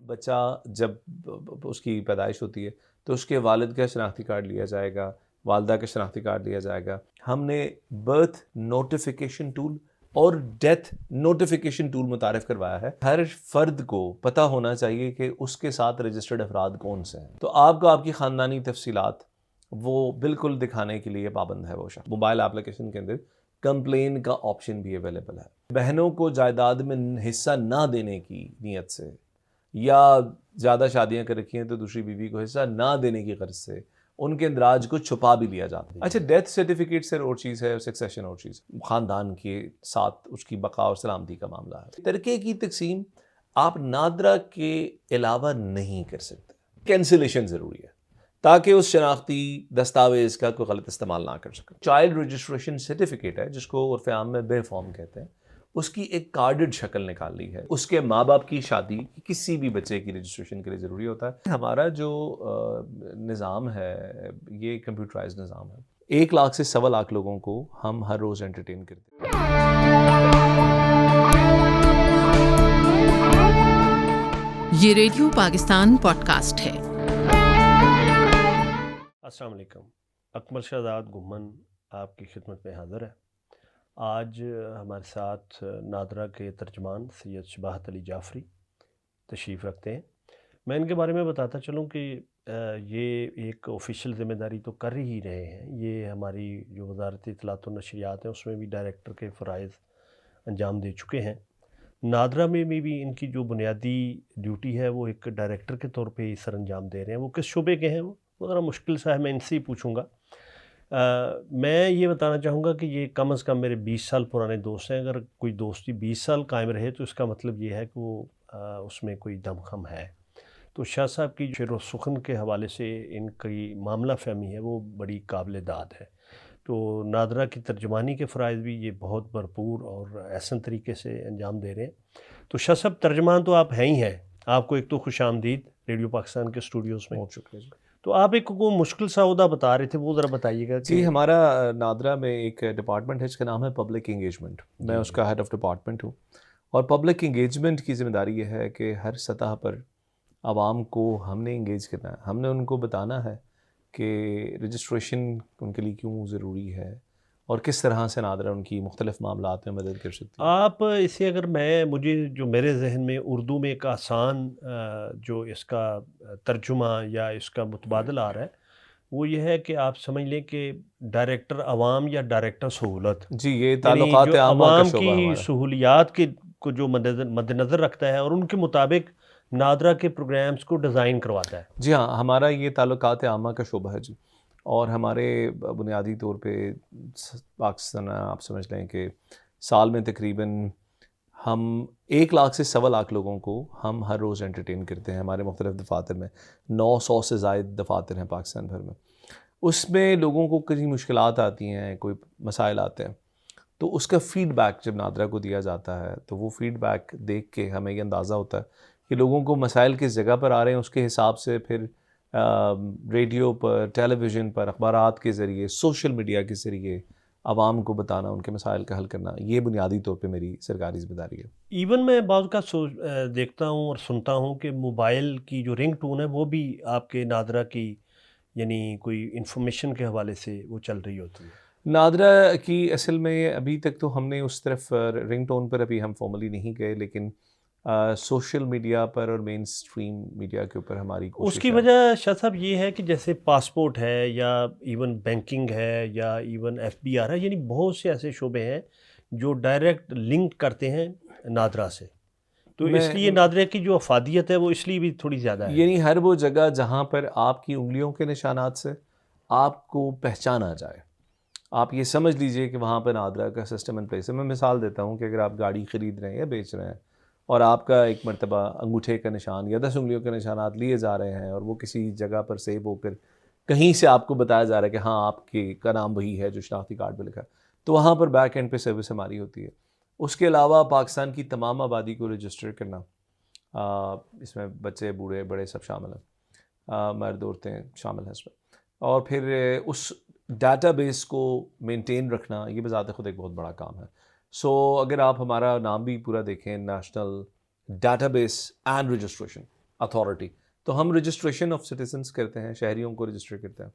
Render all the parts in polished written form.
बच्चा जब उसकी पैदाइश होती है तो उसके वालिद का शनाख्ती कार्ड लिया जाएगा, वालदा का शनाख्ती कार्ड लिया जाएगा। हमने बर्थ नोटिफिकेशन टूल और डेथ नोटिफिकेशन टूल मुतारिफ करवाया है। हर फर्द को पता होना चाहिए कि उसके साथ रजिस्टर्ड अफराद कौन से हैं। तो आपको आपकी ख़ानदानी तफसीलात वो बिल्कुल दिखाने के लिए पाबंद है। वो शख्स मोबाइल एप्लीकेशन के अंदर कंप्लेन का ऑप्शन भी अवेलेबल है। बहनों को जायदाद में हिस्सा ना देने की नीयत से या ज़्यादा शादियां कर रखी हैं तो दूसरी बीवी को हिस्सा ना देने की गर्ज से उनके इंदराज को छुपा भी लिया जाता है। अच्छा, डेथ सर्टिफिकेट से और चीज़ है, सक्सेशन और चीज़, ख़ानदान के साथ उसकी बका और सलामती का मामला है। तरके की तकसीम आप नादरा के अलावा नहीं कर सकते। कैंसिलेशन ज़रूरी है ताकि उस शनाख्ती दस्तावेज़ का कोई गलत इस्तेमाल ना कर सके। चाइल्ड रजिस्ट्रेशन सर्टिफिकेट है जिसको उर्फ़ आम में बे फॉर्म कहते हैं, उसकी एक कार्डेड शक्ल निकाल ली है। उसके माँ बाप की शादी किसी भी बच्चे की रजिस्ट्रेशन के लिए ज़रूरी होता है। हमारा जो निज़ाम है ये कंप्यूटराइज्ड निज़ाम है। 1 लाख से 1.25 लाख लोगों को हम हर रोज़ एंटरटेन करते हैं। ये रेडियो पाकिस्तान पॉडकास्ट है। अस्सलाम वालेकुम। अकमल शहजाद गुम्मन आपकी खिदमत में हाज़िर है। आज हमारे साथ नादरा के तर्जमान सैयद शबाहत अली जाफ़री तशरीफ़ रखते हैं। मैं इनके बारे में बताता चलूँ कि ये एक ऑफिशियल ज़िम्मेदारी तो कर ही रहे हैं। ये हमारी जो वज़ारत इत्तलात व नशरियात है उसमें भी डायरेक्टर के फ़राइज़ अंजाम दे चुके हैं। नादरा में भी इनकी जो बुनियादी ड्यूटी है वो एक डायरेक्टर के तौर पे ही सर अंजाम दे रहे हैं। वो किस शोबे के हैं वो ज़रा मुश्किल सा है, मैं इनसे ही पूछूँगा। मैं ये बताना चाहूँगा कि ये कम से कम मेरे 20 साल पुराने दोस्त हैं। अगर कोई दोस्ती 20 साल कायम रहे तो इसका मतलब ये है कि वो उसमें कोई दमख़म है। तो शाह साहब की शेर व सुख़न के हवाले से इनकी मामला फ़हमी है वो बड़ी काबिल दाद है। तो नादरा की तर्जुमानी के फ़राइज़ भी ये बहुत भरपूर और एहसन तरीके से अंजाम दे रहे हैं। तो शाह साहब तर्जमान तो आप हैं ही हैं। आपको एक तो खुशामदीद रेडियो पाकिस्तान के स्टूडियोज़ में। बहुत शुक्रिया। तो आप एक को मुश्किल सा ओहदा बता रहे थे, वो ज़रा बताइएगा जी, कि हमारा नादरा में एक डिपार्टमेंट है जिसका नाम है पब्लिक इंगेजमेंट। मैं उसका हेड ऑफ़ डिपार्टमेंट हूँ और पब्लिक इंगेजमेंट की ज़िम्मेदारी ये है कि हर सतह पर आवाम को हमने इंगेज करना है। हमने उनको बताना है कि रजिस्ट्रेशन उनके लिए क्यों ज़रूरी है और किस तरह से नादरा उनकी मुख्तलिफ़ मामलात में मदद कर सकती है। आप इसे अगर मुझे जो मेरे जहन में उर्दू में एक आसान जो इसका तर्जुमा या इसका मुतबादल आ रहा है वो ये है कि आप समझ लें कि डायरेक्टर अवाम या डायरेक्टर सहूलत, जी, ये यानी ताल्लुकात जो आमा का अवाम शोबा की हमारा। सहूलियात के को जो मद्देनज़र रखता है और उनके मुताबिक नादरा के प्रोग्राम्स को डिज़ाइन करवाता है। जी हाँ, हमारा ये ताल्लुकात आमा का शोबा है जी। और हमारे बुनियादी तौर पे पाकिस्तान आप समझ लें कि साल में तकरीबन हम 1 लाख से 1.25 लाख लोगों को हम हर रोज़ एंटरटेन करते हैं। हमारे मुख्तलिफ़ दफ़ातर में 900 से ज़ायद दफ़ातर हैं पाकिस्तान भर में। उसमें लोगों को कई मुश्किलात आती हैं, कोई मसाइल आते हैं, तो उसका फ़ीडबैक जब नादरा को दिया जाता है तो वो फ़ीडबैक देख के हमें ये अंदाज़ा होता है कि लोगों को मसाइल किस जगह पर आ रहे हैं। उसके हिसाब से फिर रेडियो पर, टेलीविज़न पर, अखबारात के ज़रिए, सोशल मीडिया के ज़रिए आवाम को बताना, उनके मसाइल का हल करना, ये बुनियादी तौर पे मेरी सरकारी ज़िम्मेदारी है। इवन मैं बाज़ का देखता हूँ और सुनता हूँ कि मोबाइल की जो रिंग टोन है वो भी आपके नादरा की यानी कोई इंफॉर्मेशन के हवाले से वो चल रही होती है। नादरा की असल में अभी तक तो हमने उस तरफ रिंगटोन पर अभी हम फॉर्मली नहीं गए, लेकिन सोशल मीडिया पर और मेन स्ट्रीम मीडिया के ऊपर हमारी कोशिश उसकी है। वजह शाह साहब ये है कि जैसे पासपोर्ट है या इवन बैंकिंग है या इवन एफबीआर है, यानी बहुत से ऐसे शोबे हैं जो डायरेक्ट लिंक करते हैं नादरा से। तो इसलिए मैं नादरा की जो अफादियत है वो इसलिए भी थोड़ी ज़्यादा है। यानी हर वो जगह जहाँ पर आपकी उंगलियों के निशानात से आपको पहचाना जाए, आप ये समझ लीजिए कि वहाँ पर नादरा का सिस्टम इन प्लेस है। मैं मिसाल देता हूँ कि अगर आप गाड़ी ख़रीद रहे हैं या बेच रहे हैं और आपका एक मरतबा अंगूठे का निशान या 10 उंगलियों के निशानात लिए जा रहे हैं और वो किसी जगह पर सेव होकर कहीं से आपको बताया जा रहा है कि हाँ आपके का नाम वही है जो शनाख्ती कार्ड पर लिखा है, तो वहाँ पर बैक एंड पे सर्विस हमारी होती है। उसके अलावा पाकिस्तान की तमाम आबादी को रजिस्टर करना, इसमें बच्चे बूढ़े बड़े सब शामिल हैं, मर्द औरतें शामिल हैं इसमें, और फिर उस डाटाबेस को मेंटेन रखना, ये बज़ात ख़ुद एक बहुत बड़ा काम है। अगर आप हमारा नाम भी पूरा देखें, national database and registration authority. तो हम रजिस्ट्रेशन ऑफ सिटीजन्स करते हैं, शहरियों को रजिस्टर करते हैं,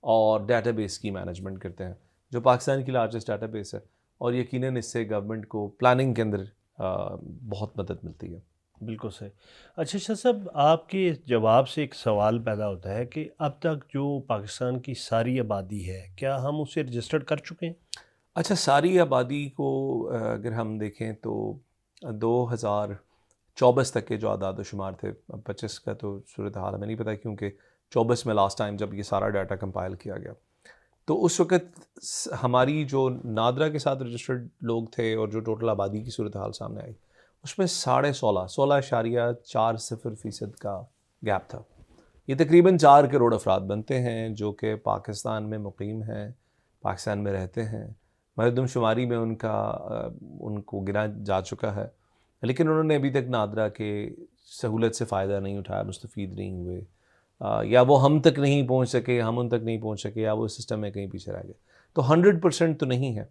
और डेटाबेस की मैनेजमेंट करते हैं जो पाकिस्तान की लार्जेस्ट डेटाबेस है, और यकीनन इससे गवर्नमेंट को प्लानिंग के अंदर बहुत मदद मिलती है। बिल्कुल सही। अच्छा शाह साहब, आपके इस जवाब से एक सवाल पैदा होता है कि अब तक जो पाकिस्तान की सारी आबादी है, क्या हम उसे रजिस्टर्ड कर चुके हैं? अच्छा, सारी आबादी को अगर हम देखें तो 2024 तक के जो आदाद शुमार थे, 25 का तो सूरत हाल हमें नहीं पता क्योंकि 24 में लास्ट टाइम जब ये सारा डाटा कंपाइल किया गया, तो उस वक़्त हमारी जो नादरा के साथ रजिस्टर्ड लोग थे और जो टोटल आबादी की सूरत हाल सामने आई, उसमें 16.4% का गैप था। ये तकरीबन 4 करोड़ अफराद बनते हैं जो कि पाकिस्तान में मुकीम हैं, पाकिस्तान में रहते हैं। मरदमशुमारी में उनको गिना जा चुका है, लेकिन उन्होंने अभी तक नादरा के सहूलत से फ़ायदा नहीं उठाया, मुस्तफ़ीद नहीं हुए, या वो हम तक नहीं पहुंच सके, हम उन तक नहीं पहुंच सके, या वो सिस्टम में कहीं पीछे रह गए। तो 100% तो नहीं है,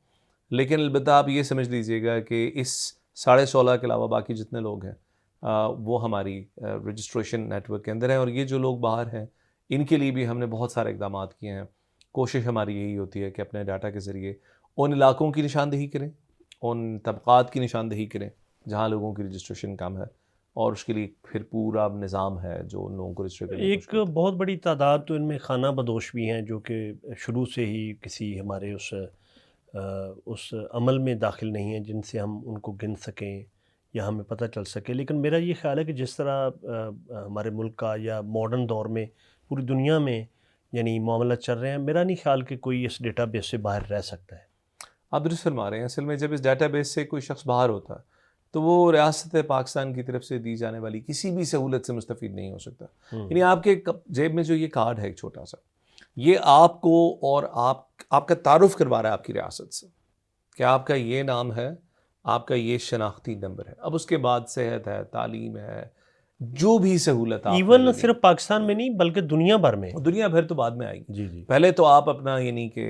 लेकिन अलबत्ता आप ये समझ लीजिएगा कि इस 16.5 के अलावा बाकी जितने लोग हैं वो हमारी रजिस्ट्रेशन नेटवर्क के अंदर हैं। और ये जो लोग बाहर हैं, इनके लिए भी हमने बहुत सारे इक़दामात किए हैं। कोशिश हमारी यही होती है कि अपने डाटा के ज़रिए उन इलाकों की निशानदेही करें, उन तबक़ात की निशानदेही करें जहाँ लोगों की रजिस्ट्रेशन कम है, और उसके लिए फिर पूरा निज़ाम है जो उन लोगों को रजिस्टर करने की कोशिश एक करता है। बहुत बड़ी तादाद तो इनमें खाना बदोश भी हैं जो कि शुरू से ही किसी हमारे उस अमल में दाखिल नहीं है जिनसे हम उनको गिन सकें या हमें पता चल सके। लेकिन मेरा ये ख़्याल है कि जिस तरह हमारे मुल्क का या मॉडर्न दौर में पूरी दुनिया में यानी मामला चल रहे हैं, मेरा नहीं ख्याल कि कोई इस डेटाबेस से बाहर रह सकता है। आप दुरुस्त फरमा रहे हैं। असल में जब इस डाटाबेस से कोई शख्स बाहर होता है तो वो रियासत पाकिस्तान की तरफ से दी जाने वाली किसी भी सहूलत से मुस्तफ़ीद नहीं हो सकता। यानी आपके जेब में जो ये कार्ड है एक छोटा सा, ये आपको और आपका तारुफ करवा रहा है आपकी रियासत से कि आपका ये नाम है, आपका ये शनाख्ती नंबर है। अब उसके बाद सेहत है, तालीम है, जो भी सहूलत आपने इवन लेनी सिर्फ पाकिस्तान में नहीं बल्कि दुनिया भर में। है, दुनिया भर तो बाद में आएगी। जी जी। पहले तो आप अपना यानी कि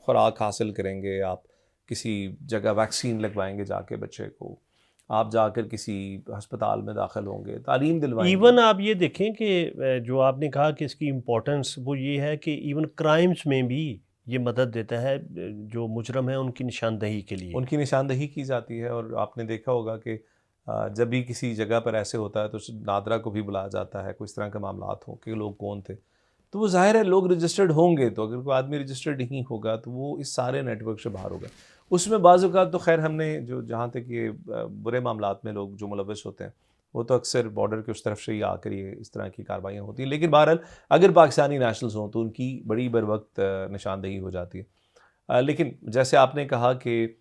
खुराक हासिल करेंगे, आप किसी जगह वैक्सीन लगवाएंगे जाके बच्चे को, आप जाकर किसी अस्पताल में दाखिल होंगे, तालीम दिलवाएंगे। इवन आप ये देखें कि जो आपने कहा कि इसकी इम्पोर्टेंस वो ये है कि इवन क्राइम्स में भी ये मदद देता है, जो मुजरम है उनकी निशानदही के लिए। उनकी निशानदही की जाती है। और आपने देखा होगा कि जब भी किसी जगह पर ऐसे होता है तो उस नादरा को भी बुलाया जाता है, कोई इस तरह के मामलात हों कि लोग कौन थे, तो वो ज़ाहिर है लोग रजिस्टर्ड होंगे। तो अगर कोई आदमी रजिस्टर्ड नहीं होगा तो वो इस सारे नेटवर्क से बाहर होगा। उसमें बाज़ औक़ात तो खैर हमने जो जहाँ तक ये बुरे मामलात में लोग जो मुलव्वस होते हैं वो तो अक्सर बॉर्डर के उस तरफ से ही आकर ये इस तरह की कार्रवाइयाँ होती हैं। लेकिन बहरहाल अगर पाकिस्तानी नेशनल्स हों तो उनकी बड़ी बर वक्त निशानदेही हो जाती है। लेकिन जैसे आपने कहा कि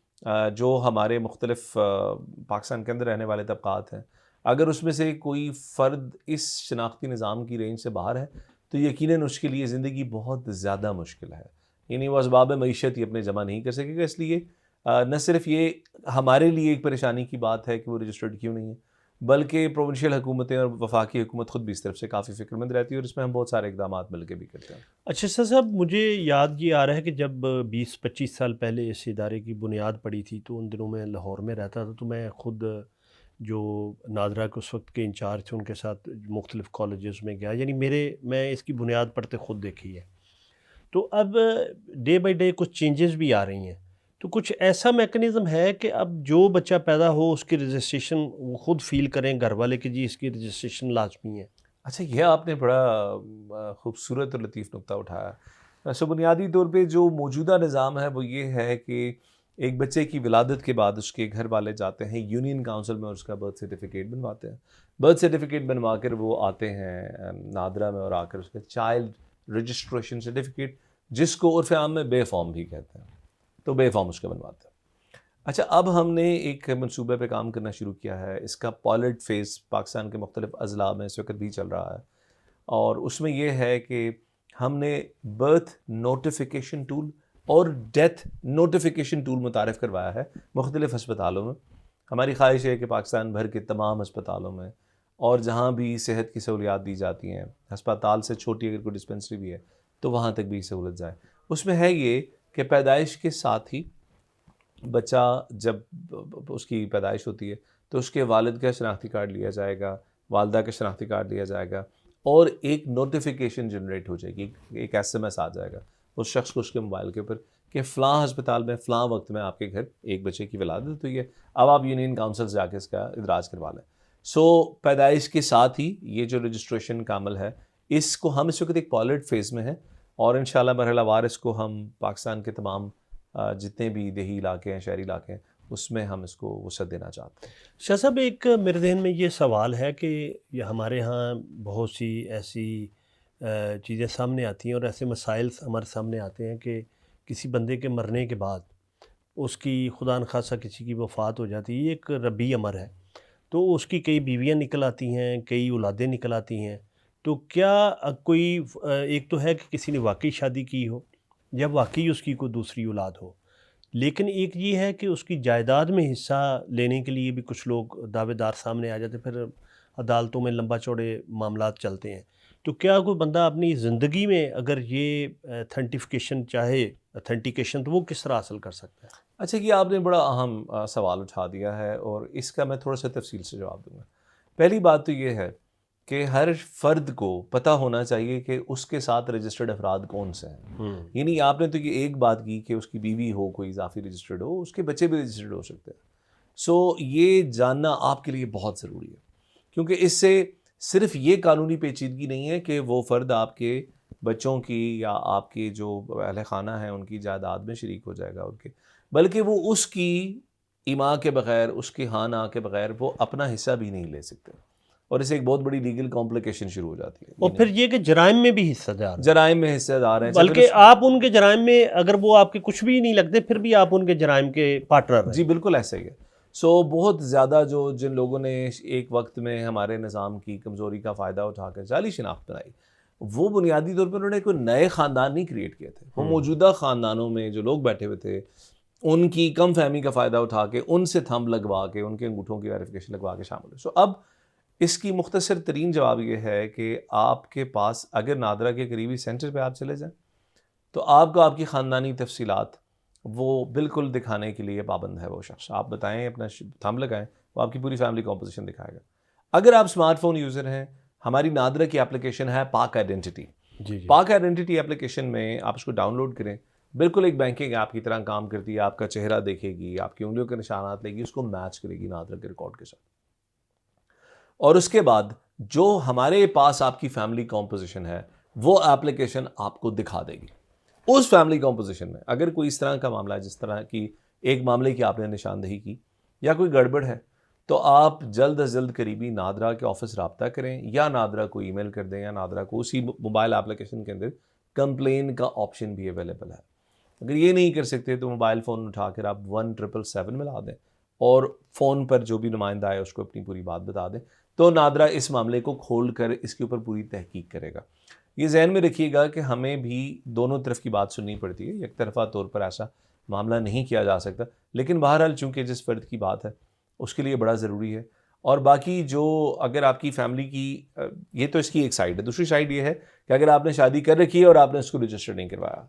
जो हमारे मुख्तलिफ पाकिस्तान के अंदर रहने वाले तबक़ात हैं, अगर उसमें से कोई फ़र्द इस शनाख्ती निज़ाम की रेंज से बाहर है तो यकीनन उसके लिए ज़िंदगी बहुत ज़्यादा मुश्किल है। यानी वो असबाब मईशत ही अपने जमा नहीं कर सकेगा। इसलिए न सिर्फ ये हमारे लिए एक परेशानी की बात है कि वो रजिस्टर्ड क्यों नहीं है, बल्कि प्रोविंशियल हुकूमतें और वफाकी हुकूमत ख़ुद भी इस तरफ से काफ़ी फ़िक्रमंद रहती है, और इसमें हम बहुत सारे इक़दामात मिल के भी करते हैं। अच्छा सर साहब, मुझे याद ये आ रहा है कि जब 20-25 साल पहले इस इदारे की बुनियाद पड़ी थी तो उन दिनों में लाहौर में रहता था, तो मैं ख़ुद जो नादरा के उस वक्त के इंचार्ज थे उनके साथ मुख्तलिफ़ कॉलेजेस में गया, यानी मैं इसकी बुनियाद पढ़ते ख़ुद देखी है। तो अब डे बाई डे कुछ चेंजेस भी आ रही हैं, तो कुछ ऐसा मैकेनिज़्म है कि अब जो बच्चा पैदा हो उसकी रजिस्ट्रेशन वो ख़ुद फ़ील करें घर वाले कि जी इसकी रजिस्ट्रेशन लाजमी है। अच्छा, यह आपने बड़ा ख़ूबसूरत और लतीफ़ नुक्ता उठाया। वैसे बुनियादी तौर पे जो मौजूदा निज़ाम है वो ये है कि एक बच्चे की विलादत के बाद उसके घर वाले जाते हैं यूनियन काउंसिल में और उसका बर्थ सर्टिफिकेट बनवाते हैं। बर्थ सर्टिफिकेट बनवा कर वो आते हैं नादरा में और आकर उसका चाइल्ड रजिस्ट्रेशन सर्टिफिकेट, जिसको उर्फ़ आम में बे फॉर्म भी कहते हैं, तो बे फॉर्म उसका बनवाते हैं। अच्छा, अब हमने एक मनसूबे पे काम करना शुरू किया है। इसका पायलट फ़ेज़ पाकिस्तान के मुख्तलिफ़ अज़ला में इस वक्त भी चल रहा है, और उसमें यह है कि हमने बर्थ नोटिफिकेशन टूल और डेथ नोटिफिकेशन टूल मुतारिफ़ करवाया है मुख्तलिफ़ अस्पतालों में। हमारी ख्वाहिश है कि पाकिस्तान भर के तमाम अस्पतालों में और जहाँ भी सेहत की सहूलियात दी जाती हैं, अस्पताल से छोटी अगर कोई डिस्पेंसरी भी है तो वहाँ तक भी सहूलत जाए। उसमें है ये कि पैदाइश के साथ ही बच्चा जब उसकी पैदाइश होती है तो उसके वालिद का शनाख्ती कार्ड लिया जाएगा, वालदा का शनाख्ती कार्ड लिया जाएगा और एक नोटिफिकेशन जनरेट हो जाएगी, एक SMS आ जाएगा उस शख्स को उसके मोबाइल के ऊपर कि फ़लाँ अस्पताल में फ़लाँ वक्त में आपके घर एक बच्चे की विलादत हुई है, अब आप यूनियन काउंसिल से जाके इसका इदराज करवा लें। सो पैदाइश के साथ ही ये जो रजिस्ट्रेशन का अमल है, इसको हम इस वक्त एक पायलट फेज़ में हैं और इंशाल्लाह मरहलावार इसको हम पाकिस्तान के तमाम जितने भी देही इलाके हैं, शहरी इलाके हैं, उसमें हम इसको वसअत देना चाहते हैं। शाह साहब, एक मेरे जहन में ये सवाल है कि ये हमारे यहाँ बहुत सी ऐसी चीज़ें सामने आती हैं और ऐसे मसाइल हमारे सामने आते हैं कि किसी बंदे के मरने के बाद उसकी खुदा न खासा किसी की वफ़ात हो जाती है, ये एक रबी अमर है, तो उसकी कई बीवियाँ निकल आती हैं, कई औलादें निकल आती हैं। तो क्या कोई एक तो है कि किसी ने वाकई शादी की हो या वाकई उसकी कोई दूसरी औलाद हो, लेकिन एक ये है कि उसकी जायदाद में हिस्सा लेने के लिए भी कुछ लोग दावेदार सामने आ जाते, फिर अदालतों में लंबा चौड़े मामलात चलते हैं। तो क्या कोई बंदा अपनी ज़िंदगी में अगर ये अथेंटिफिकेशन चाहे, अथेंटिकेशन, तो वो किस तरह हासिल कर सकता है? अच्छा, कि आपने बड़ा अहम सवाल उठा दिया है और इसका मैं थोड़ा सा तफसील से जवाब दूंगा। पहली बात तो ये है कि हर फ़र्द को पता होना चाहिए कि उसके साथ रजिस्टर्ड अफराद कौन से हैं। यानी आपने तो ये एक बात की कि उसकी बीवी हो कोई इजाफी रजिस्टर्ड हो, उसके बच्चे भी रजिस्टर्ड हो सकते हैं। सो ये जानना आपके लिए बहुत ज़रूरी है, क्योंकि इससे सिर्फ ये कानूनी पेचीदगी नहीं है कि वो फ़र्द आपके बच्चों की या आपके जो अहल खाना है उनकी जायदाद में शरीक हो जाएगा उनके, बल्कि वो उसकी इमा के बग़ैर, उसके हाँ ना के बग़ैर वो अपना हिस्सा भी नहीं ले सकते और इससे एक बहुत बड़ी लीगल कॉम्प्लिकेशन शुरू हो जाती है। और फिर ये कि जराइम में भी हिस्सेदार हैं। जराइम में हिस्सेदार हैं, बल्कि आप उनके जराइम में, अगर वो आपके कुछ भी नहीं लगते, फिर भी आप उनके जराइम के पार्टनर हैं। जी बिल्कुल ऐसा ही है। सो बहुत ज़्यादा जो जिन लोगों ने एक वक्त में हमारे निज़ाम की कमज़ोरी का फ़ायदा उठाकर जाली शनाख्त बनाई, वो बुनियादी तौर पर उन्होंने कोई नए ख़ानदान नहीं क्रिएट किए थे। वो मौजूदा ख़ानदानों में जो लोग बैठे हुए थे, उनकी कम फहमी का फ़ायदा उठा के, उनसे थंब लगवा के, उनके अंगूठों की वेरिफिकेशन लगवा के शामिल हुए। सो अब इसकी मुख्तसर तरीन जवाब ये है कि आपके पास अगर नादरा के करीबी सेंटर पे आप चले जाएं, तो आपको आपकी ख़ानदानी तफसीलात वो बिल्कुल दिखाने के लिए पाबंद है। वो शख्स आप बताएं, अपना थंब लगाएं, वो आपकी पूरी फैमिली कॉम्पोजिशन दिखाएगा। अगर आप स्मार्टफोन यूज़र हैं, हमारी नादरा की एप्लीकेशन है पाक आइडेंटिटी। पाक आइडेंटिटी एप्लीकेशन में आप उसको डाउनलोड करें, बिल्कुल एक बैंकिंग ऐप की तरह काम करती है। आपका चेहरा देखेगी, आपकी उंगलियों के निशानात लेगी, उसको मैच करेगी नादरा के रिकॉर्ड के साथ, और उसके बाद जो हमारे पास आपकी फैमिली कॉम्पोजिशन है वो एप्लीकेशन आपको दिखा देगी। उस फैमिली कॉम्पोजिशन में अगर कोई इस तरह का मामला है, जिस तरह की एक मामले की आपने निशानदेही की या कोई गड़बड़ है, तो आप जल्द अज जल्द करीबी नादरा के ऑफिस रब्ता करें या नादरा को ईमेल कर दें, या नादरा को उसी मोबाइल एप्लीकेशन के अंदर कंप्लेन का ऑप्शन भी अवेलेबल है। अगर ये नहीं कर सकते तो मोबाइल फ़ोन उठाकर आप 1777 मिला दें और फ़ोन पर जो भी नुमाइंदा है उसको अपनी पूरी बात बता दें, तो नादरा इस मामले को खोल कर इसके ऊपर पूरी तहकीक करेगा। ये जहन में रखिएगा कि हमें भी दोनों तरफ की बात सुननी पड़ती है, एक तरफा तौर पर ऐसा मामला नहीं किया जा सकता, लेकिन बहरहाल चूँकि जिस फ़र्द की बात है उसके लिए बड़ा ज़रूरी है। और बाकी जो अगर आपकी फ़ैमिली की ये तो इसकी एक साइड है, दूसरी साइड ये है कि अगर आपने शादी कर रखी है और आपने उसको रजिस्टर नहीं करवाया,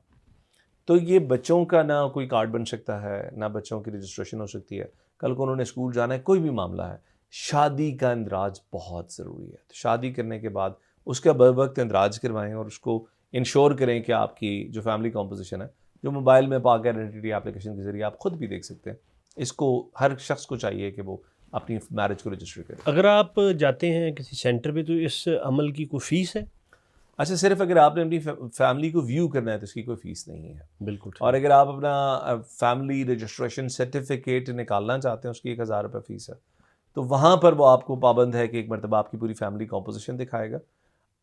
तो ये बच्चों का ना कोई कार्ड बन सकता है, ना बच्चों की रजिस्ट्रेशन हो सकती है। कल को उन्होंने स्कूल जाना है, कोई भी मामला है, शादी का इंदराज बहुत ज़रूरी है। तो शादी करने के बाद उसका बर वक्त इंदराज करवाएं और उसको इंश्योर करें कि आपकी जो फैमिली कॉम्पोजिशन है, जो मोबाइल में पाक आइडेंटिटी एप्लीकेशन के ज़रिए आप ख़ुद भी देख सकते हैं, इसको हर शख्स को चाहिए कि वो अपनी मैरिज को रजिस्टर करें। अगर आप जाते हैं किसी सेंटर पे तो इस अमल की कोई फ़ीस है? अच्छा, सिर्फ अगर आपने अपनी फैमिली को व्यू करना है तो इसकी कोई फ़ीस नहीं है। बिल्कुल। और अगर आप अपना फैमिली रजिस्ट्रेशन सर्टिफिकेट निकालना चाहते हैं, उसकी 1000 रुपये फ़ीस है। तो वहाँ पर वो आपको पाबंद है कि एक मरतबा आपकी पूरी फैमिली कॉम्पोजिशन दिखाएगा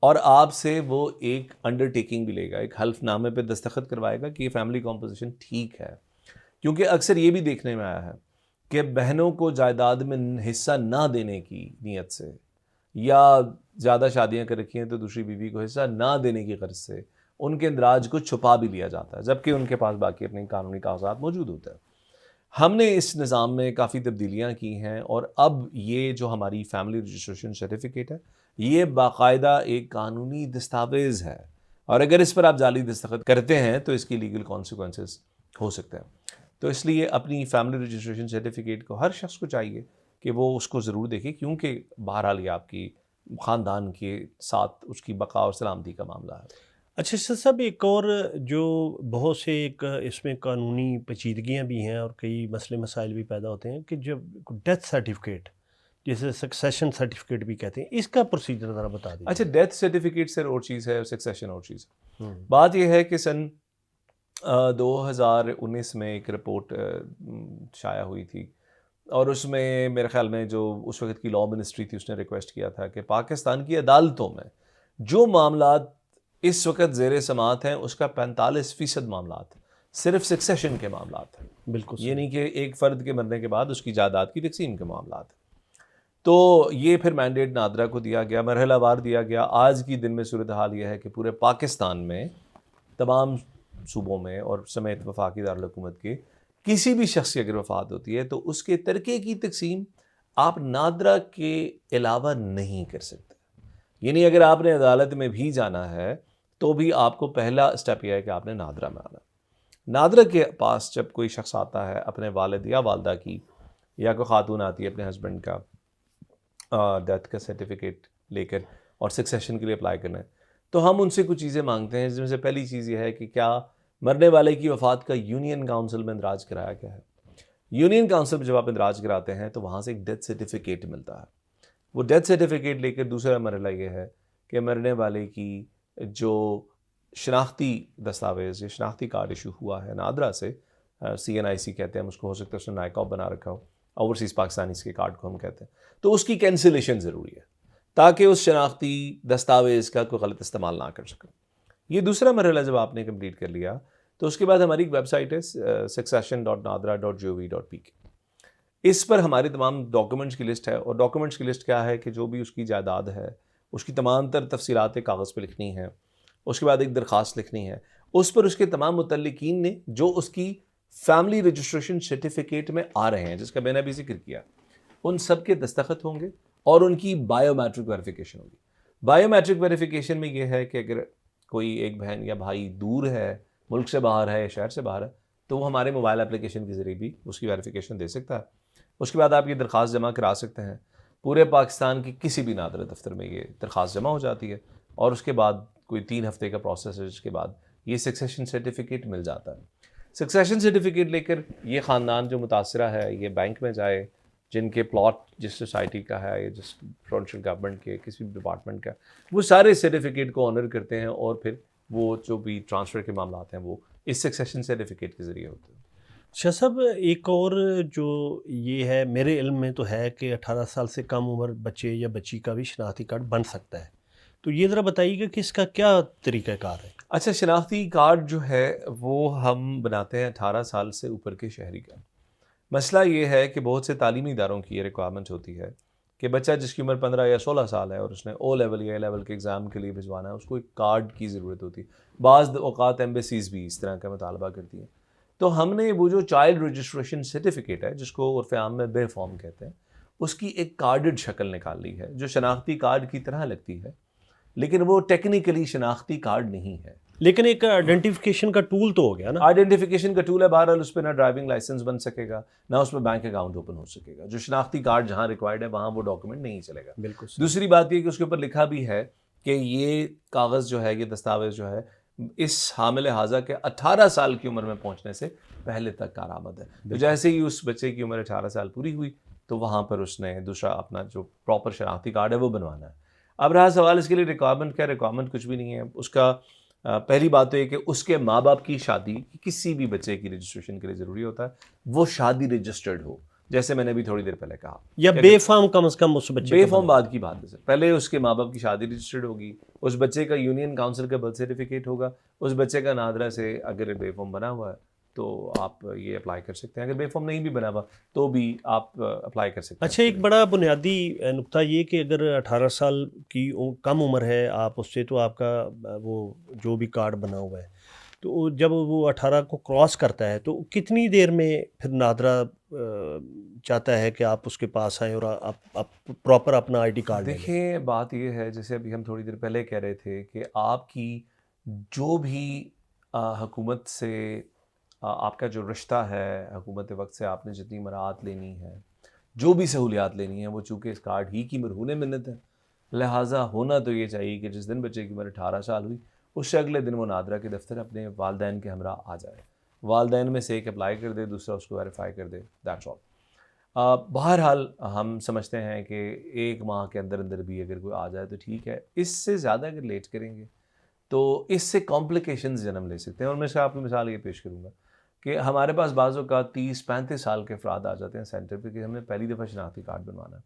और आपसे वो एक अंडरटेकिंग भी लेगा, एक हल्फनामे पे दस्तखत करवाएगा कि ये फैमिली कॉम्पोजिशन ठीक है। क्योंकि अक्सर ये भी देखने में आया है कि बहनों को जायदाद में हिस्सा ना देने की नीयत से, या ज़्यादा शादियाँ कर रखी हैं तो दूसरी बीवी को हिस्सा ना देने की गर्ज से उनके इंदराज को छुपा भी लिया जाता है, जबकि उनके पास बाकी अपने कानूनी कागजात मौजूद होते हैं। हमने इस निज़ाम में काफ़ी तब्दीलियाँ की हैं और अब ये जो हमारी फैमिली रजिस्ट्रेशन सर्टिफिकेट है, ये बाकायदा एक कानूनी दस्तावेज़ है, और अगर इस पर आप जाली दस्तखत करते हैं तो इसकी लीगल कॉन्सिक्वेंसेस हो सकते हैं। तो इसलिए अपनी फैमिली रजिस्ट्रेशन सर्टिफिकेट को हर शख्स को चाहिए कि वो उसको ज़रूर देखे, क्योंकि बहरहाल ये आपकी ख़ानदान के साथ उसकी बका और सलामती का मामला है। अच्छा सर साहब, एक और जो बहुत से एक इसमें कानूनी पेचीदगियाँ भी हैं और कई मसले मसाइल भी पैदा होते हैं कि जब डेथ सर्टिफिकेट, जिसे सक्सेशन सर्टिफिकेट भी कहते हैं, इसका प्रोसीजर ज़रा बता दीजिए। अच्छा, डेथ सर्टिफिकेट सर और चीज़ है और सक्सेशन और चीज़ है। हम्म, बात यह है कि सन 2019 में एक रिपोर्ट शाया हुई थी और उसमें मेरे ख्याल में जो उस वक्त की लॉ मिनिस्ट्री थी उसने रिक्वेस्ट किया था कि पाकिस्तान की अदालतों में जो मामलात इस वक्त ज़ेर समाअत हैं उसका 45% मामलात सिर्फ सक्सेशन के मामलात हैं। बिल्कुल ये सही। नहीं कि एक फ़र्द के मरने के बाद उसकी जायदाद की तकसीम के मामलात हैं। तो ये फिर मैंडेट नादरा को दिया गया, मरहलावार दिया गया। आज की दिन में सूरत हाल यह है कि पूरे पाकिस्तान में तमाम सूबों में और समेत वफाकी दारुल हुकूमत के किसी भी शख्स की अगर वफ़ात होती है तो उसके तरके की तकसीम आप नादरा के अलावा नहीं कर सकते। यानी अगर आपने अदालत में भी जाना है तो भी आपको पहला स्टेप यह है कि आपने नादरा में आना। नादरा के पास जब कोई शख्स आता है अपने वालिद या वालदा की, या कोई खातून आती है अपने हस्बैंड का डेथ का सर्टिफिकेट लेकर और सक्सेशन के लिए अप्लाई करना है, तो हम उनसे कुछ चीज़ें मांगते हैं, जिसमें से पहली चीज़ यह है कि क्या मरने वाले की वफ़ात का यूनियन काउंसिल में इंदराज कराया गया है। यूनियन काउंसिल में जब आप इंदराज कराते हैं तो वहाँ से एक डेथ सर्टिफिकेट मिलता है। वो डेथ सर्टिफिकेट लेकर दूसरा मरहला ये है कि मरने वाले की जो शनाख्ती दस्तावेज़ या शनाख्ती कार्ड इशू हुआ है नादरा से, CNIC कहते हैं उसको, हो सकता है उसने नाइकॉब बना रखा हो, ओवरसीज़ पाकिस्तानी के कार्ड को हम कहते हैं, तो उसकी कैंसिलेशन ज़रूरी है ताकि उस शनाख्ती दस्तावेज़ का कोई गलत इस्तेमाल ना कर सकें। ये दूसरा मरहला जब आपने कंप्लीट कर लिया तो उसके बाद हमारी एक वेबसाइट है succession.nadra.gov.pk। इस पर हमारे तमाम डॉक्यूमेंट्स की लिस्ट है, और डॉक्यूमेंट्स की लिस्ट क्या है कि जो भी उसकी जायदाद है उसकी तमाम तर तफसीलात कागज़ पर लिखनी है। उसके बाद एक दरख्वास्त लिखनी है, उस पर उसके तमाम मुतल्लिकीन ने जो उसकी फैमिली रजिस्ट्रेशन सर्टिफिकेट में आ रहे हैं, जिसका मैंने अभी जिक्र किया, उन सब के दस्तखत होंगे और उनकी बायोमेट्रिक वेरिफिकेशन होगी। बायोमेट्रिक वेरिफिकेशन में यह है कि अगर कोई एक बहन या भाई दूर है, मुल्क से बाहर है या शहर से बाहर है, तो वो हमारे मोबाइल एप्लीकेशन के ज़रिए भी उसकी वेरिफिकेशन दे सकता है। उसके बाद आप ये दरख्वास्त जमा करा सकते हैं। पूरे पाकिस्तान की किसी भी नादरा दफ्तर में ये दरख्वास्त जमा हो जाती है और उसके बाद कोई 3 हफ्ते का प्रोसेस है, जिसके बाद ये सक्सेशन सर्टिफिकेट मिल जाता है। सक्सेशन सर्टिफिकेट लेकर ये ख़ानदान जो मुतासरा है ये बैंक में जाए, जिनके प्लॉट जिस सोसाइटी का है या जिस प्रोविंशियल गवर्नमेंट के किसी भी डिपार्टमेंट का, वो सारे सर्टिफिकेट को ऑनर करते हैं और फिर वो जो भी ट्रांसफ़र के मामला हैं वो इस सक्सेशन सर्टिफिकेट के ज़रिए होते हैं। शाह साहब, एक और जो ये है, मेरे इल्म में तो है कि 18 साल से कम उम्र बच्चे या बच्ची का भी शनाख्ती कार्ड बन सकता है, तो ये ज़रा बताइएगा कि इसका क्या तरीक़ाकार है। अच्छा, शनाख्ती कार्ड जो है वो हम बनाते हैं 18 साल से ऊपर के शहरी का। मसला ये है कि बहुत से तालीमी इदारों की ये रिक्वायरमेंट होती है कि बच्चा जिसकी उम्र 15 या 16 साल है और उसने O लेवल या A लेवल के एग्ज़ाम के लिए भिजवाना है, उसको एक कार्ड की ज़रूरत होती है। बाज़ औक़ात एम्बेसीज़ भी इस तरह का मुतालबा करती हैं। तो हमने वो जो चाइल्ड रजिस्ट्रेशन सर्टिफिकेट है, जिसको उर्फ़ आम में बे फॉर्म कहते हैं, उसकी एक कार्डेड शक्ल निकाल ली है जो शनाख्ती कार्ड की तरह लगती है, लेकिन वो टेक्निकली शनाख्ती कार्ड नहीं है। लेकिन एक आइडेंटिफिकेशन का टूल तो हो गया ना। आइडेंटिफिकेशन का टूल है, बहरहाल उस पर ना ड्राइविंग लाइसेंस बन सकेगा ना उस पर बैंक अकाउंट ओपन हो सकेगा। जो शनाख्ती कार्ड जहाँ रिक्वायर्ड है वहाँ वो डॉक्यूमेंट नहीं चलेगा। बिल्कुल। दूसरी बात ये कि उसके ऊपर लिखा भी है कि ये कागज़ जो है, ये दस्तावेज़ जो है, इस हामिल हाजा के 18 साल की उम्र में पहुँचने से पहले तक कारआमद है। तो जैसे ही उस बच्चे की उम्र 18 साल पूरी हुई तो वहाँ पर उसने दूसरा अपना जो प्रॉपर शनाख्ती कार्ड है वो बनवाना है। अब रहा सवाल इसके लिए रिक्वायरमेंट क्या, रिक्वायरमेंट कुछ भी नहीं है। उसका पहली बात तो ये कि उसके माँ बाप की शादी किसी भी बच्चे की रजिस्ट्रेशन के लिए ज़रूरी होता है, वो शादी रजिस्टर्ड हो, जैसे मैंने अभी थोड़ी देर पहले कहा, या बेफाम कम से कम उस बच्चे बेफॉर्म बाद की बात है सर। पहले उसके माँ बाप की शादी रजिस्टर्ड होगी, उस बच्चे का यूनियन काउंसिल का बर्थ सर्टिफिकेट होगा, उस बच्चे का नादरा से अगर बेफॉर्म बना हुआ है तो आप ये अप्लाई कर सकते हैं। अगर बेफॉर्म नहीं भी बना हुआ तो भी आप अप्लाई कर सकते हैं। अच्छा, एक बड़ा बुनियादी नुक्ता ये कि अगर 18 साल की कम उम्र है आप उससे, तो आपका वो जो भी कार्ड बना हुआ है, तो जब वो 18 को क्रॉस करता है तो कितनी देर में फिर नादरा चाहता है कि आप उसके पास आएँ और आप प्रॉपर अपना ID कार्ड लें? देखिए, बात ये है, जैसे अभी हम थोड़ी देर पहले कह रहे थे कि आपकी जो भी हुकूमत से आपका जो रिश्ता है, हुकूमत वक्त से आपने जितनी मराहत लेनी है, जो भी सहूलियात लेनी है, वो चूँकि इस कार्ड ही की मरहून मिन्नत है, लिहाजा होना तो ये चाहिए कि जिस दिन बच्चे की उम्र 18 साल हुई उससे अगले दिन वो नादरा के दफ्तर अपने वालदैन के हमरा आ जाए। वालदैन में से एक अप्लाई कर दे, दूसरा उसको वेरीफाई कर दे, दैट्स ऑल। बहरहाल हम समझते हैं कि 1 माह के अंदर अंदर भी अगर कोई आ जाए तो ठीक है। इससे ज़्यादा अगर लेट करेंगे तो इससे कॉम्प्लिकेशंस जन्म ले सकते हैं। और मैं इसका आपको मिसाल ये पेश करूँगा कि हमारे पास बाज़ों का 30-35 साल के अफराद आ जाते हैं सेंटर पे कि हमने पहली दफ़ा शनाख्ती कार्ड बनवाना है।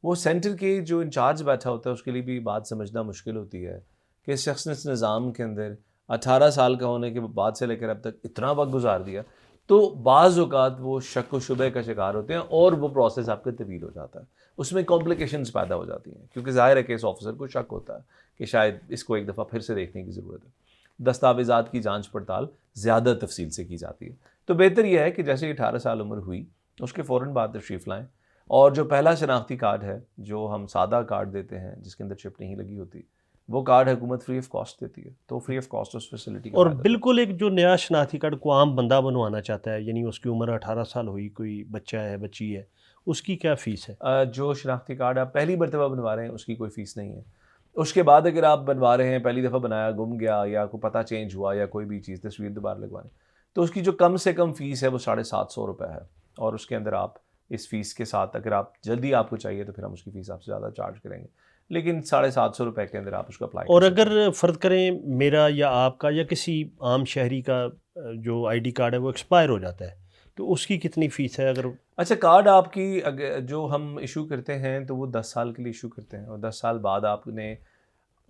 वो सेंटर के जो इंचार्ज बैठा होता है उसके लिए भी बात समझना मुश्किल होती है कि इस शख्स ने इस निज़ाम के अंदर 18 साल का होने के बाद से लेकर अब तक इतना वक्त गुजार दिया, तो बाज़ औक़ात वो शक व शुबे का शिकार होते हैं और वो प्रोसेस आपका तवील हो जाता है। उसमें कॉम्प्लिकेशंस पैदा हो जाती हैं क्योंकि ज़ाहिर है कि इस ऑफिसर को शक होता है कि शायद इसको एक दफ़ा फिर से देखने की ज़रूरत है। दस्तावेज़ात की जाँच पड़ताल ज़्यादा तफसील से की जाती है। तो बेहतर यह है कि जैसे ही 18 साल उम्र हुई उसके फ़ौरन बाद तशरीफ़ लाएँ और जो पहला शनाख्ती कार्ड है, जो हम सादा कार्ड देते हैं जिसके अंदर चिप नहीं लगी होती, वो कार्ड हुकूमत फ्री ऑफ कॉस्ट देती है। तो फ्री ऑफ कॉस्ट उस फैसिलिटी का और फ़ायदा बिल्कुल एक जो नया शनाख्ती कार्ड को आम बंदा बनवाना चाहता है, यानी उसकी उम्र 18 साल हुई, कोई बच्चा है, बच्ची है, उसकी क्या फ़ीस है? जो शनाख्ती कार्ड आप पहली मरतबा बनवा रहे हैं उसकी कोई फ़ीस नहीं है। उसके बाद अगर आप बनवा रहे हैं, पहली दफ़ा बनाया, गुम गया या कोई पता चेंज हुआ या कोई भी चीज़, तस्वीर दोबारा लगवानी, तो उसकी जो कम से कम फ़ीस है वो 750 रुपये है। और उसके अंदर आप इस फ़ीस के साथ अगर आप जल्दी आपको चाहिए तो फिर हम उसकी फ़ीस आपसे ज़्यादा चार्ज करेंगे, लेकिन 750 रुपये के अंदर आप उसको अप्लाई और कर सकते हैं। अगर फ़र्ज़ करें मेरा या आपका या किसी आम शहरी का जो आईडी कार्ड है वो एक्सपायर हो जाता है, तो उसकी कितनी फ़ीस है? अगर अच्छा, कार्ड आपकी जो हम इशू करते हैं तो वो 10 साल के लिए इशू करते हैं और 10 साल बाद आपने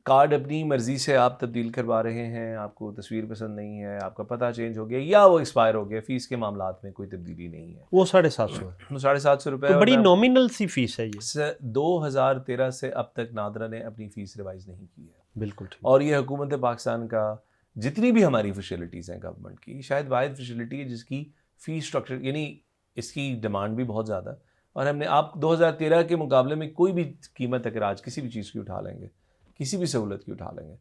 कार्ड अपनी मर्ज़ी से आप तब्दील करवा रहे हैं, आपको तस्वीर पसंद नहीं है, आपका पता चेंज हो गया या वो एक्सपायर हो गया, फ़ीस के मामलात में कोई तब्दीली नहीं है। वो 750 है, वो 750 रुपये तो और बड़ी मैं नॉमिनल सी फ़ीस है ये। 2013 से अब तक नादरा ने अपनी फ़ीस रिवाइज़ नहीं की है। बिल्कुल ठीक। और ये हुकूमत पाकिस्तान का जितनी भी हमारी फैसिलिटीज़ हैं गवर्नमेंट की, शायद वाहिद फैसिलिटी है जिसकी फ़ीस स्ट्रक्चर, यानी इसकी डिमांड भी बहुत ज़्यादा है। और हमने आप 2013 के मुकाबले में कोई भी कीमत अगर आज किसी भी चीज़ की उठा लेंगे, किसी भी सहूलत की उठा लेंगे,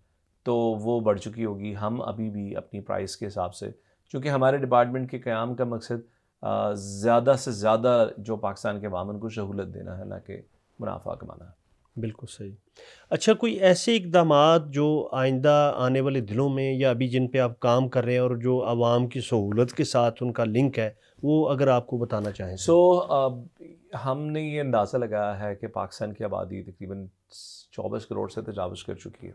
तो वो बढ़ चुकी होगी। हम अभी भी अपनी प्राइस के हिसाब से, चूँकि हमारे डिपार्टमेंट के क़याम का मकसद ज़्यादा से ज़्यादा जो पाकिस्तान के अवाम को सहूलत देना है, ना कि मुनाफा कमाना है। बिल्कुल सही। अच्छा, कोई ऐसे इक़दामात जो आइंदा आने वाले दिनों में या अभी जिन पे आप काम कर रहे हैं और जो आवाम की सहूलत के साथ उनका लिंक है, वो अगर आपको बताना चाहें तो? हमने ये अंदाज़ा लगाया है कि पाकिस्तान की आबादी तकरीबन 24 करोड़ से तजावुज़ कर चुकी है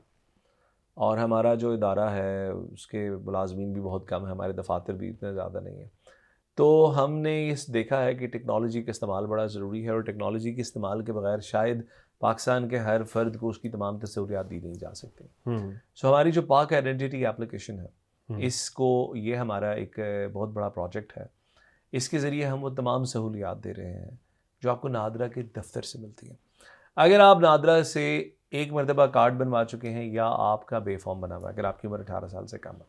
और हमारा जो इदारा है उसके मुलाज़मीन भी बहुत कम है, हमारे दफातर भी इतने ज़्यादा नहीं है। तो हमने इस देखा है कि टेक्नोलॉजी का इस्तेमाल बड़ा ज़रूरी है और टेक्नोलॉजी के इस्तेमाल के बगैर शायद पाकिस्तान के हर फ़र्द को उसकी तमाम सहूलियात दी नहीं जा सकती। सो हमारी जो पाक आइडेंटिटी एप्लीकेशन है, इसको, ये हमारा एक बहुत बड़ा प्रोजेक्ट है। इसके ज़रिए हम वो तमाम सहूलियात दे रहे हैं जो आपको नादरा के दफ्तर से मिलती हैं। अगर आप नादरा से एक मरतबा कार्ड बनवा चुके हैं या आपका बेफॉर्म बना हुआ है, अगर आपकी उम्र 18 साल से कम है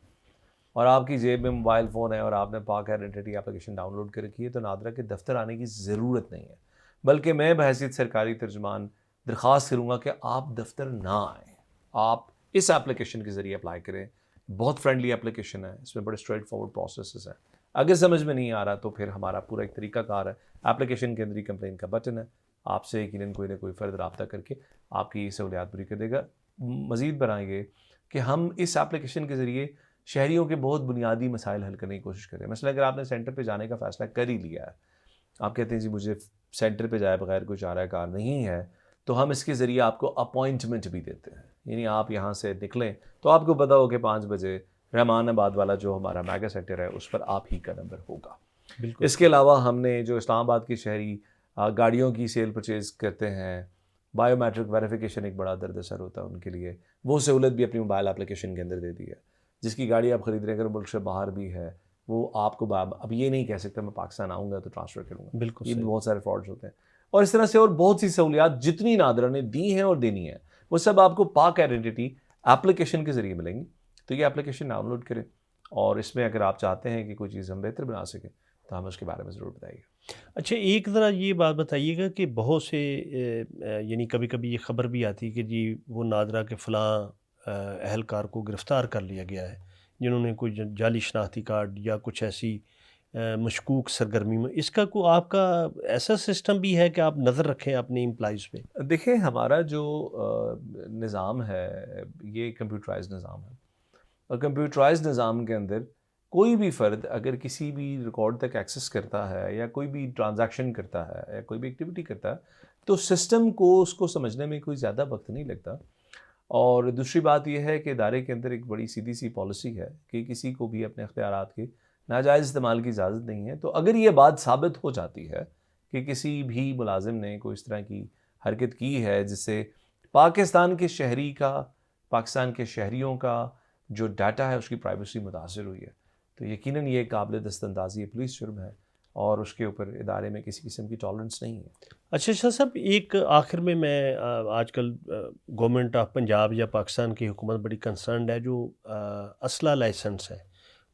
और आपकी जेब में मोबाइल फ़ोन है और आपने पाक आइडेंटिटी एप्लीकेशन डाउनलोड कर रखी है, तो नादरा के दफ्तर आने की ज़रूरत नहीं है। बल्कि मैं बहैसियत सरकारी तर्जुमान दरख्वास्त करूँगा कि आप दफ्तर ना आएँ, आप इस एप्लीकेशन के ज़रिए अप्लाई करें। बहुत फ्रेंडली एप्लीकेशन है, इसमें बड़े स्ट्रेट फॉरवर्ड प्रोसेस हैं। अगर समझ में नहीं आ रहा तो फिर हमारा पूरा एक तरीक़ाकार है। एप्लीकेशन के अंदर ही कंप्लेन का बटन है, आपसे यकीनन कोई ना कोई फ़र्द रब्ता करके आपकी सहूलियात पूरी कर देगा। मज़ीद बनाएंगे कि हम इस एप्लीकेशन के ज़रिए शहरियों के बहुत बुनियादी मसाइल हल करने की कोशिश करें। मसलन अगर आपने सेंटर पे जाने का फ़ैसला कर ही लिया है, आप कहते हैं जी मुझे सेंटर पे जाए बगैर कोई चारा कार नहीं है, तो हम इसके ज़रिए आपको अपॉइंटमेंट भी देते हैं। यानी आप यहाँ से निकलें तो आपको पता हो कि 5 बजे रहमानाबाद वाला जो हमारा मेगा सेंटर है उस पर आप ही का नंबर होगा। बिल्कुल। इसके अलावा हमने जो इस्लामाबाद की शहरी गाड़ियों की सेल परचेज़ करते हैं, बायोमेट्रिक वेरिफिकेशन एक बड़ा दर्द-असर होता है उनके लिए, वो सहूलत भी अपनी मोबाइल एप्लीकेशन के अंदर दे दी है। जिसकी गाड़ी आप ख़रीद रहे हैं, अगर मुल्क से बाहर भी है, वो आपको अब ये नहीं कह सकता मैं पाकिस्तान आऊँगा तो ट्रांसफ़र करूँगा। बिल्कुल ये भी सही। बहुत सारे फ्रॉड्स होते हैं। और इस तरह से और बहुत सी सहूलियात जितनी नादरा ने दी हैं और देनी है, वो सब आपको पाक आइडेंटिटी एप्लीकेशन के ज़रिए मिलेंगी। तो ये एप्लीकेशन डाउनलोड करें और इसमें अगर आप चाहते हैं कि कोई चीज़ हम बेहतर बना सकें तो हमें उसके बारे में ज़रूर बताइए। अच्छा, एक ज़रा ये बात बताइएगा कि बहुत से यानी कभी-कभी ये ख़बर भी आती है कि जी वो नादरा के फ़लाँ अहलकार को गिरफ़्तार कर लिया गया है, जिन्होंने कोई जाली शनाख्ती कार्ड या कुछ ऐसी मशकूक सरगर्मी में, इसका कोई आपका ऐसा सिस्टम भी है कि आप नज़र रखें अपने एम्प्लॉइज़ पे? देखिए, हमारा जो निज़ाम है ये कंप्यूटराइज्ड निज़ाम है, और कंप्यूटराइज्ड निज़ाम के अंदर कोई भी फ़र्द अगर किसी भी रिकॉर्ड तक एक्सेस करता है या कोई भी ट्रांजैक्शन करता है या कोई भी एक्टिविटी करता है, तो सिस्टम को उसको समझने में कोई ज़्यादा वक्त नहीं लगता। और दूसरी बात यह है कि इदारे के अंदर एक बड़ी सीधी सी पॉलिसी है कि किसी को भी अपने अख्तियारात के नाजायज़ इस्तेमाल की इजाज़त नहीं है। तो अगर ये बात साबित हो जाती है कि किसी भी मुलाजिम ने कोई इस तरह की हरकत की है जिससे पाकिस्तान के शहरी का, पाकिस्तान के शहरियों का जो डाटा है उसकी प्राइवेसी मुतासर हुई है, तो यकीनन ये काबिल दस्तंदाजी पुलिस जुर्म है और उसके ऊपर इदारे में किसी किस्म की टॉलरेंस नहीं है। अच्छा शाह साहब, एक आखिर में मैं आजकल गवर्नमेंट ऑफ पंजाब या पाकिस्तान की हुकूमत बड़ी कंसर्न है जो असला लाइसेंस है,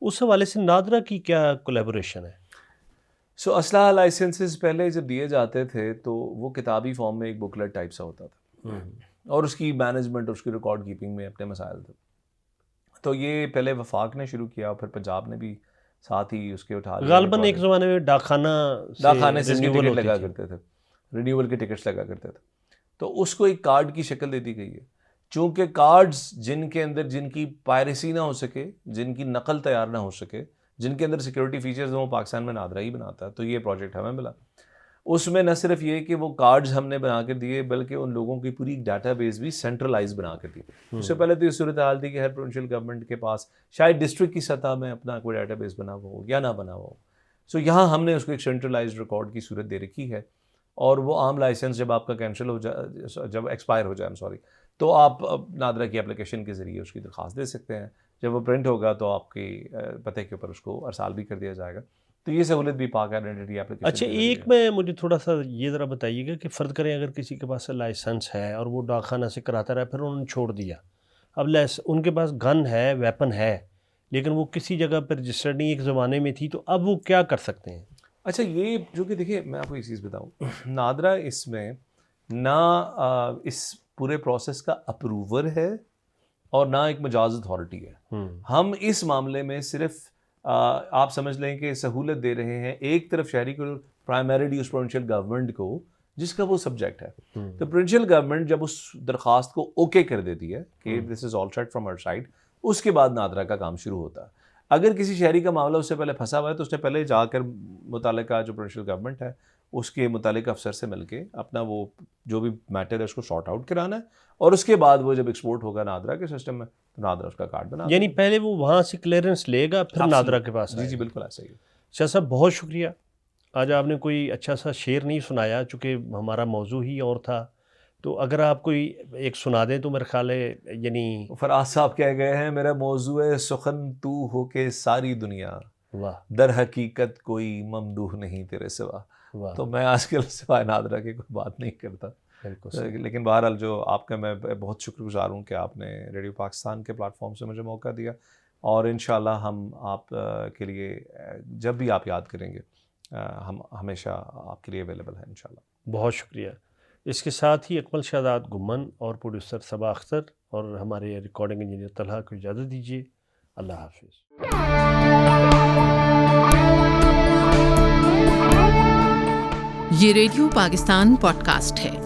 उस हवाले से नादरा की क्या कोलैबोरेशन है? सो असला लाइसेंसेस पहले जब दिए जाते थे तो वो किताबी फॉर्म में एक बुकलेट टाइप सा होता था और उसकी मैनेजमेंट, उसकी रिकॉर्ड कीपिंग में अपने मसाइल थे। तो ये पहले वफाक ने शुरू किया और फिर पंजाब ने भी साथ ही उसके उठा लिया। गालबन एक ज़माने में डाकखाने से टिकट लगा करते थे, रिन्यूअल के टिकट्स लगा करते थे, तो उसको एक कार्ड की शक्ल दे दी गई है। चूँकि कार्ड्स जिनके अंदर जिनकी पायरेसी ना हो सके, जिनकी नकल तैयार ना हो सके, जिनके अंदर सिक्योरिटी फीचर्स वो पाकिस्तान में नादरा ही बनाता है, तो ये प्रोजेक्ट हमें मिला। उसमें न सिर्फ ये कि वो कार्ड्स हमने बना कर दिए, बल्कि उन लोगों की पूरी डाटाबेस भी सेंट्रलाइज बना कर दी। उससे पहले तो ये सूरत हाल थी कि हर प्रोविंशियल गवर्नमेंट के पास शायद डिस्ट्रिक्ट की सतह में अपना कोई डाटाबेस बना हुआ हो या ना बना हुआ हो। सो यहाँ हमने उसको एक सेंट्रलाइज रिकॉर्ड की सूरत दे रखी है, और वो आम लाइसेंस जब आपका कैंसिल हो जाए, जब एक्सपायर हो जाए, तो आप नादरा की एप्लीकेशन के ज़रिए उसकी दरख्वास्त दे सकते हैं। जब वो प्रिंट होगा तो आपके पते के ऊपर उसको अरसाल भी कर दिया जाएगा। तो ये सहूलत भी पाक आइडेंटिटी एप्लीकेशन। अच्छा, एक में मुझे थोड़ा सा ये ज़रा बताइएगा कि फ़र्ज़ करें अगर किसी के पास लाइसेंस है और वो डाकखाना से कराता रहा, फिर उन्होंने छोड़ दिया, अब उनके पास गन है, वेपन है, लेकिन वो किसी जगह पर रजिस्टर्ड नहीं, एक ज़माने में थी, तो अब वो क्या कर सकते हैं? अच्छा, ये जो कि देखिए मैं आपको एक चीज़ बताऊँ, नादरा इसमें ना इस पूरे प्रोसेस का अप्रूवर है और ना एक मजाज अथॉरिटी है। हम इस मामले में सिर्फ आप समझ लें कि सहूलत दे रहे हैं एक तरफ शहरी को, प्राइमरीली उस प्रोविंशियल गवर्नमेंट को जिसका वो सब्जेक्ट है। तो प्रोविंशियल गवर्नमेंट जब उस दरख्वास्त को ओके कर देती है कि this is all set from our side, उसके बाद नादरा का काम शुरू होता है। अगर किसी शहरी का मामला उससे पहले फंसा हुआ है तो उसने पहले जाकर मुतालिका जो प्रोविंशियल गवर्नमेंट है उसके मुतालिक अफसर से मिलके अपना वो जो भी मैटर है उसको सॉर्ट आउट कराना है, और उसके बाद वो जब एक्सपोर्ट होगा नादरा के सिस्टम में तो नादरा उसका कार्ड बना, यानी पहले वो वहाँ से क्लियरेंस लेगा फिर नादरा के पास। जी बिल्कुल ऐसा ही है। शाह साहब, बहुत शुक्रिया, आज आपने कोई अच्छा सा शेर नहीं सुनाया चूँकि हमारा मौजू ही और था, तो अगर आप कोई एक सुना दें तो मेरे ख्याल है, यानी फराज साहब कह गए हैं, मेरा मौजू है सुखन तू हो के सारी दुनिया, वाह, दर हकीकत कोई ममदूह नहीं तेरे सिवा। तो मैं आजकल सिवाय नादरा की कोई बात नहीं करता। लेकिन बहरहाल जो आपका मैं बहुत शुक्रगुजार हूँ कि आपने रेडियो पाकिस्तान के प्लेटफॉर्म से मुझे मौका दिया, और इंशाल्लाह हम आप के लिए जब भी आप याद करेंगे हम हमेशा आपके लिए अवेलेबल हैं इंशाल्लाह। बहुत शुक्रिया। इसके साथ ही अकमल शहजाद गुम्मन और प्रोड्यूसर सबा अख्तर और हमारे रिकॉर्डिंग इंजीनियर तलहा को इजाज़त दीजिए। अल्लाह हाफिज़। ये रेडियो पाकिस्तान पॉडकास्ट है।